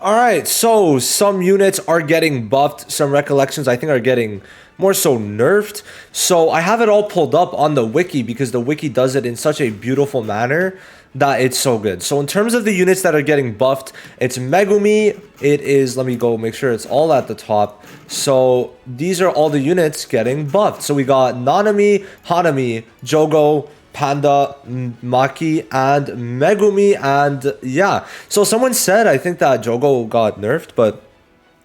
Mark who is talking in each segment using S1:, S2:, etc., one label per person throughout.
S1: Alright, so some units are getting buffed, some recollections I think are getting more so nerfed. So I have it all pulled up on the wiki because the wiki does it in such a beautiful manner that it's so good. So in terms of the units that are getting buffed, it's Megumi. It is, let me go make sure it's all at the top. So these are all the units getting buffed. So we got Nanami, Hanami, Jogo, Panda, Maki, and Megumi, and yeah. So someone said, I think that Jogo got nerfed, but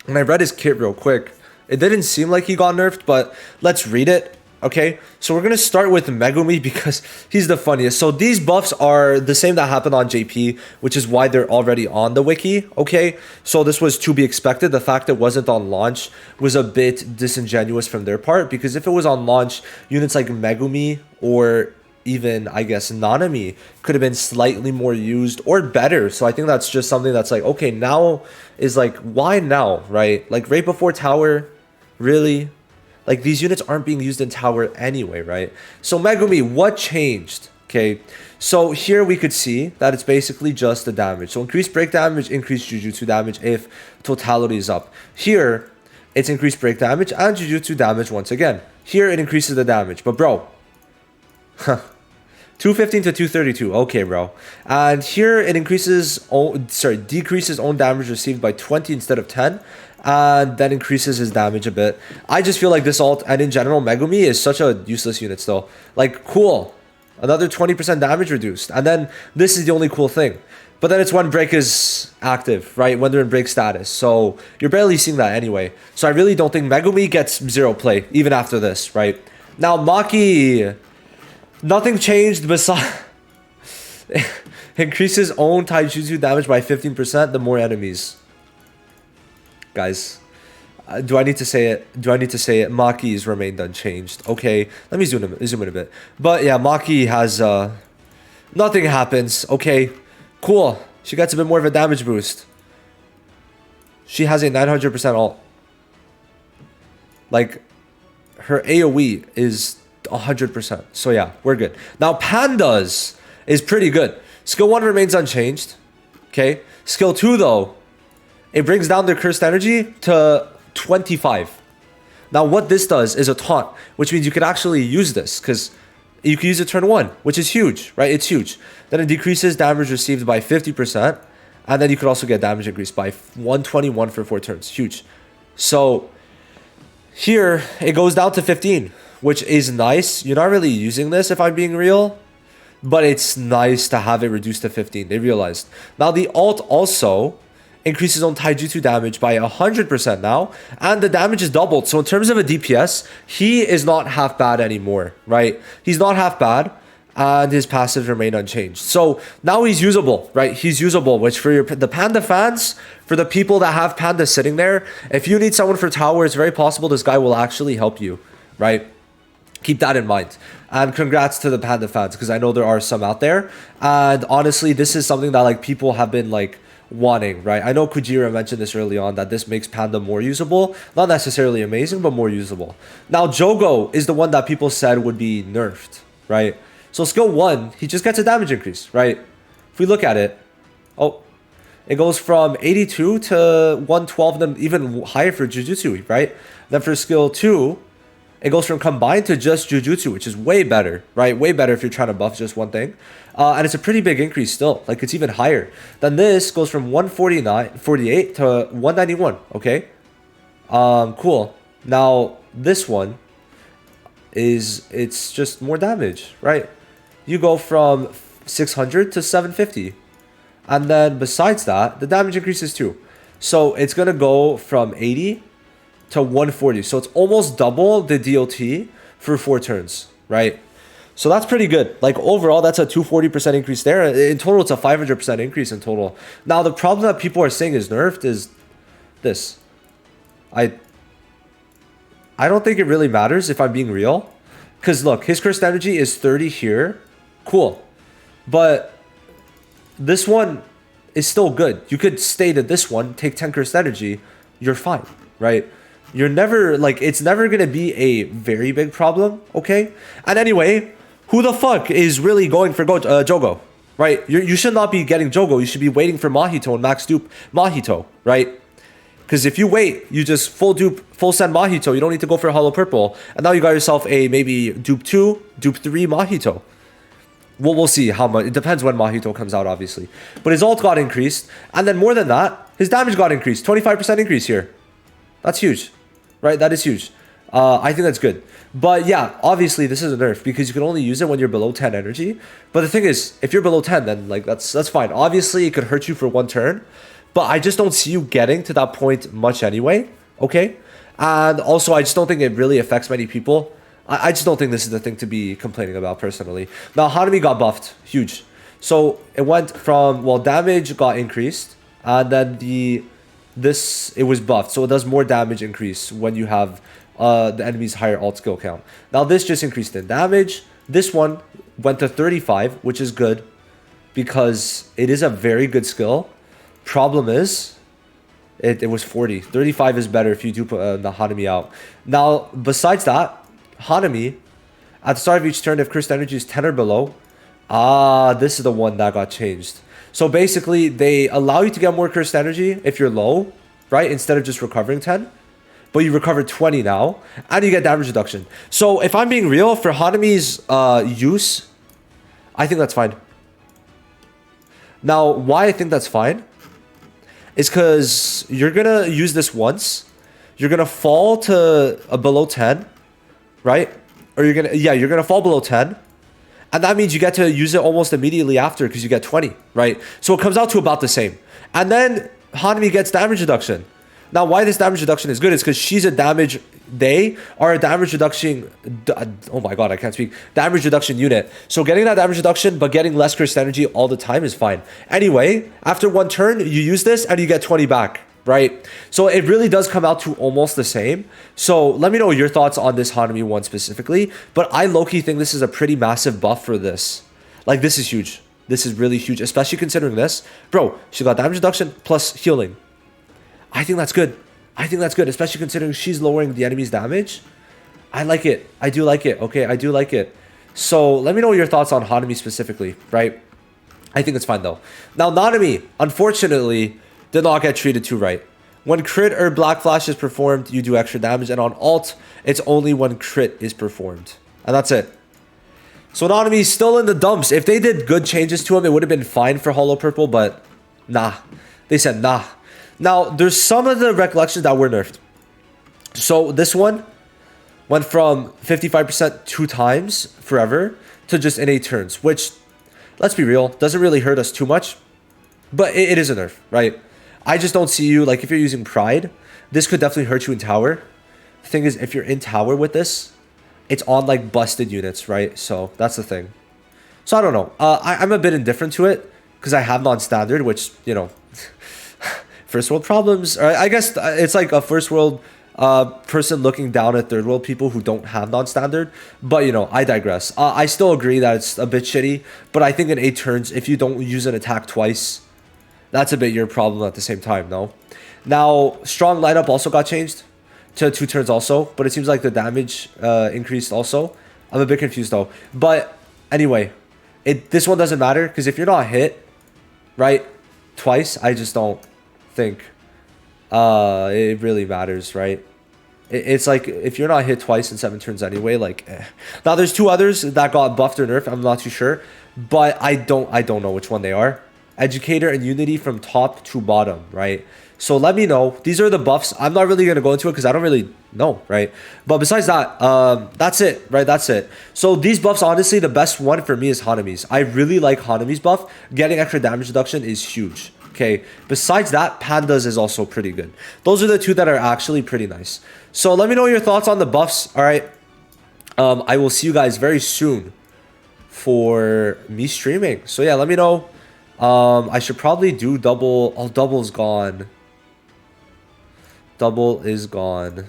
S1: when I read his kit real quick, it didn't seem like he got nerfed, but let's read it. Okay, so we're going to start with Megumi because he's the funniest. So these buffs are the same that happened on JP, which is why they're already on the wiki. Okay, so this was to be expected. The fact it wasn't on launch was a bit disingenuous from their part, because if it was on launch, units like Megumi or even, I guess, Nanami could have been slightly more used or better. So I think that's just something that's like, okay, now is like, why now, right? Like right before tower, really? Like these units aren't being used in tower anyway, right? So Megumi, what changed? Okay, so here we could see that it's basically just the damage. So increased break damage, increased jujutsu damage if totality is up. Here, it's increased break damage and jujutsu damage once again. Here it increases the damage, but bro, 215 to 232. Okay, bro. And here it decreases own damage received by 20 instead of 10. And then increases his damage a bit. I just feel like this ult, and in general, Megumi is such a useless unit still. Like, cool. Another 20% damage reduced. And then this is the only cool thing. But then it's when break is active, right? When they're in break status. So you're barely seeing that anyway. So I really don't think Megumi gets zero play, even after this, right? Now, Maki, nothing changed besides increases own taijutsu damage by 15% the more enemies. Guys, do I need to say it? Maki's remained unchanged. Okay, let me zoom in a bit. But yeah, Maki has nothing happens. Okay, cool. She gets a bit more of a damage boost. She has a 900% ult. Like, her AoE is 100%. So yeah, we're good. Now Panda's is pretty good. Skill 1 remains unchanged. Okay, skill 2 though, it brings down their cursed energy to 25. Now what this does is a taunt, which means you can actually use this because you can use it turn 1, which is huge, right? It's huge. Then it decreases damage received by 50%, and then you could also get damage increased by 121 for 4 turns. Huge. So here it goes down to 15, which is nice. You're not really using this if I'm being real, but it's nice to have it reduced to 15. They realized. Now the ult also increases on taijutsu damage by 100% now, and the damage is doubled. So in terms of a DPS, he is not half bad anymore, right? He's not half bad, and his passives remain unchanged. So now he's usable, right? He's usable, which for the Panda fans, for the people that have Panda sitting there, if you need someone for tower, it's very possible this guy will actually help you, right? Keep that in mind. And congrats to the Panda fans, because I know there are some out there. And honestly, this is something that like people have been like wanting, right? I know Kujira mentioned this early on, that this makes Panda more usable. Not necessarily amazing, but more usable. Now, Jogo is the one that people said would be nerfed, right? So skill 1, he just gets a damage increase, right? If we look at it, oh, it goes from 82 to 112, then even higher for Jujutsu, right? Then for skill 2, it goes from combined to just Jujutsu, which is way better, right? Way better if you're trying to buff just one thing. And it's a pretty big increase still. Like, it's even higher. Then this goes from 148 to 191, okay? Cool. Now, this one it's just more damage, right? You go from 600 to 750. And then besides that, the damage increases too. So it's going to go from 80 to 140. So it's almost double the DOT for 4 turns, right? So that's pretty good. Like overall, that's a 240% increase there. In total, it's a 500% increase in total. Now, the problem that people are saying is nerfed is this. I don't think it really matters if I'm being real. Because look, his cursed energy is 30 here. Cool. But this one is still good. You could stay to this one, take 10 cursed energy. You're fine, right? You're never, like, it's never going to be a very big problem, okay? And anyway, who the fuck is really going for Jogo? right? You should not be getting Jogo. You should be waiting for Mahito and max dupe Mahito, right? Because if you wait, you just full dupe, full send Mahito. You don't need to go for a hollow purple. And now you got yourself a maybe dupe 2, dupe 3 Mahito. We'll see how much. It depends when Mahito comes out, obviously. But his ult got increased. And then more than that, his damage got increased. 25% increase here. That's huge, right? That is huge. I think that's good. But yeah, obviously this is a nerf because you can only use it when you're below 10 energy. But the thing is, if you're below 10, then like that's fine. Obviously, it could hurt you for one turn. But I just don't see you getting to that point much anyway, okay? And also, I just don't think it really affects many people. I just don't think this is the thing to be complaining about, personally. Now, Hanami got buffed. Huge. So, it went from, well, damage got increased. And then it was buffed. So, it does more damage increase when you have the enemy's higher ult skill count. Now, this just increased in damage. This one went to 35, which is good. Because it is a very good skill. Problem is, it was 40. 35 is better if you do put the Hanami out. Now, besides that, Hanami, at the start of each turn, if cursed energy is 10 or below, this is the one that got changed. So basically, they allow you to get more cursed energy if you're low, right? Instead of just recovering 10. But you recover 20 now, and you get damage reduction. So if I'm being real, for Hanami's use, I think that's fine. Now, why I think that's fine is because you're going to use this once. You're going to fall to below 10, right? Or you're going to fall below 10. And that means you get to use it almost immediately after because you get 20, right? So it comes out to about the same. And then Hanami gets damage reduction. Now, why this damage reduction is good is because she's a damage... They are a damage reduction... Oh my god, I can't speak. Damage reduction unit. So getting that damage reduction, but getting less cursed energy all the time is fine. Anyway, after one turn, you use this and you get 20 back, right? So it really does come out to almost the same. So let me know your thoughts on this Hanami one specifically. But I low-key think this is a pretty massive buff for this. Like, this is huge. This is really huge, especially considering this. Bro, she got damage reduction plus healing. I think that's good. I think that's good, especially considering she's lowering the enemy's damage. I like it. I do like it. Okay, I do like it. So let me know your thoughts on Hanami specifically, right? I think it's fine though. Now, Nanami, unfortunately, did not get treated too right. When crit or black flash is performed, you do extra damage. And on ult, it's only when crit is performed. And that's it. So Nanami is still in the dumps. If they did good changes to him, it would have been fine for Hollow Purple, but nah. They said nah. Now, there's some of the recollections that were nerfed. So this one went from 55% 2 times forever to just in 8 turns, which, let's be real, doesn't really hurt us too much. But it is a nerf, right? I just don't see you, like if you're using Pride, this could definitely hurt you in tower. The thing is, if you're in tower with this, it's on like busted units, right? So that's the thing. So I don't know. I'm a bit indifferent to it because I have non-standard, which, you know... First world problems. I guess it's like a first world person looking down at third world people who don't have non-standard. But, you know, I digress. I still agree that it's a bit shitty. But I think in 8 turns, if you don't use an attack twice, that's a bit your problem at the same time, no? Now, strong lineup also got changed to 2 turns also. But it seems like the damage increased also. I'm a bit confused though. But anyway, this one doesn't matter. Because if you're not hit, right, twice, I just don't think it really matters, right? It's like if you're not hit twice in 7 turns anyway, like now there's 2 others that got buffed or nerfed. I'm not too sure, but I don't know which one they are. Educator and Unity from top to bottom, right? So let me know. These are the buffs. I'm not really gonna go into it because I don't really know, right? But besides that, that's it, right? That's it. So these buffs, honestly, the best one for me is Hanami's. I really like Hanami's buff. Getting extra damage reduction is huge. Okay, besides that, Panda's is also pretty good. Those are the 2 that are actually pretty nice. So let me know your thoughts on the buffs, all right? I will see you guys very soon for me streaming. So yeah, let me know. I should probably do double. Oh, double's gone. Double is gone.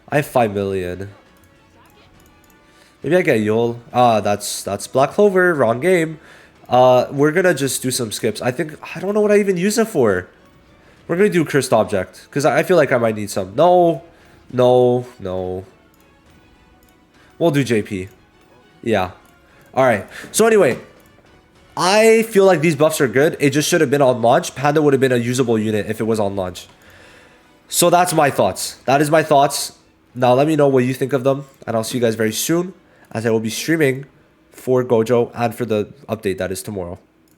S1: I have 5 million. Maybe I get Yule. That's Black Clover, wrong game. We're gonna just do some skips. I don't know what I even use it for. We're gonna do Cursed Object because I feel like I might need some. No. We'll do JP. Yeah. Alright. So anyway, I feel like these buffs are good. It just should have been on launch. Panda would have been a usable unit if it was on launch. So that's my thoughts. That is my thoughts. Now let me know what you think of them. And I'll see you guys very soon as I will be streaming for Gojo and for the update that is tomorrow.